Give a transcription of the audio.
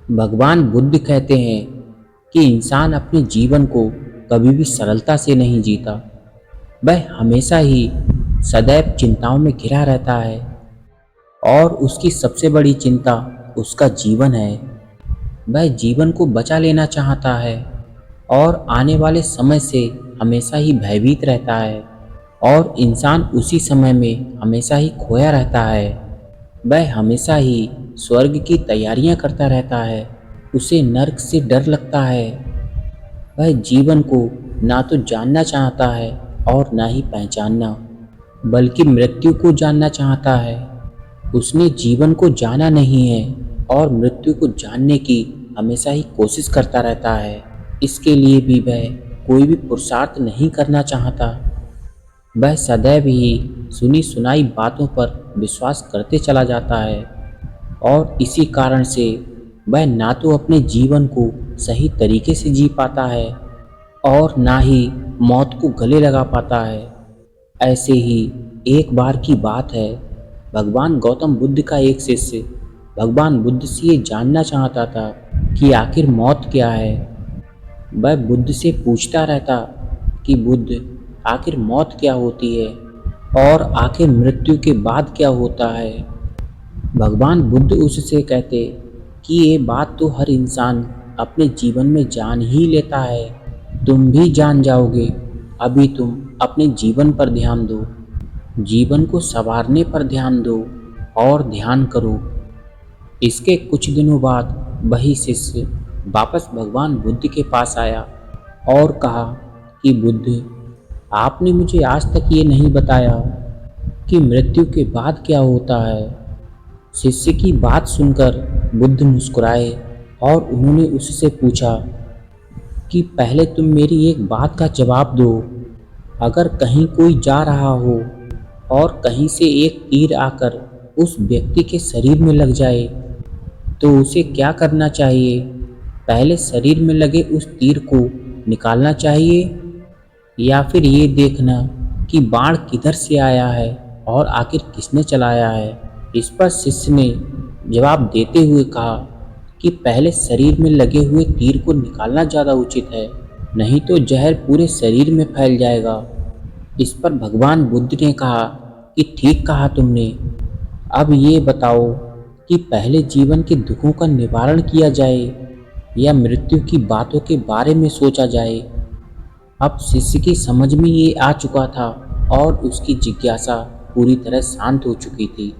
भगवान बुद्ध कहते हैं कि इंसान अपने जीवन को कभी भी सरलता से नहीं जीता। वह हमेशा ही सदैव चिंताओं में घिरा रहता है और उसकी सबसे बड़ी चिंता उसका जीवन है। वह जीवन को बचा लेना चाहता है और आने वाले समय से हमेशा ही भयभीत रहता है और इंसान उसी समय में हमेशा ही खोया रहता है। वह हमेशा ही स्वर्ग की तैयारियां करता रहता है। उसे नर्क से डर लगता है। वह जीवन को ना तो जानना चाहता है और ना ही पहचानना, बल्कि मृत्यु को जानना चाहता है। उसने जीवन को जाना नहीं है और मृत्यु को जानने की हमेशा ही कोशिश करता रहता है। इसके लिए भी वह कोई भी पुरुषार्थ नहीं करना चाहता। वह सदैव ही सुनी सुनाई बातों पर विश्वास करते चला जाता है और इसी कारण से वह ना तो अपने जीवन को सही तरीके से जी पाता है और ना ही मौत को गले लगा पाता है। ऐसे ही एक बार की बात है, भगवान गौतम बुद्ध का एक शिष्य भगवान बुद्ध से ये जानना चाहता था कि आखिर मौत क्या है। वह बुद्ध से पूछता रहता कि बुद्ध, आखिर मौत क्या होती है और आखिर मृत्यु के बाद क्या होता है। भगवान बुद्ध उससे कहते कि ये बात तो हर इंसान अपने जीवन में जान ही लेता है। तुम भी जान जाओगे। अभी तुम अपने जीवन पर ध्यान दो, जीवन को संवारने पर ध्यान दो और ध्यान करो। इसके कुछ दिनों बाद वही शिष्य वापस भगवान बुद्ध के पास आया और कहा कि बुद्ध, आपने मुझे आज तक ये नहीं बताया कि मृत्यु के बाद क्या होता है। शिष्य की बात सुनकर बुद्ध मुस्कुराए और उन्होंने उससे पूछा कि पहले तुम मेरी एक बात का जवाब दो। अगर कहीं कोई जा रहा हो और कहीं से एक तीर आकर उस व्यक्ति के शरीर में लग जाए तो उसे क्या करना चाहिए? पहले शरीर में लगे उस तीर को निकालना चाहिए या फिर ये देखना कि बाण किधर से आया है और आखिर किसने चलाया है? इस पर शिष्य ने जवाब देते हुए कहा कि पहले शरीर में लगे हुए तीर को निकालना ज़्यादा उचित है, नहीं तो जहर पूरे शरीर में फैल जाएगा। इस पर भगवान बुद्ध ने कहा कि ठीक कहा तुमने। अब ये बताओ कि पहले जीवन के दुखों का निवारण किया जाए या मृत्यु की बातों के बारे में सोचा जाए। अब शिष्य की समझ में ये आ चुका था और उसकी जिज्ञासा पूरी तरह शांत हो चुकी थी।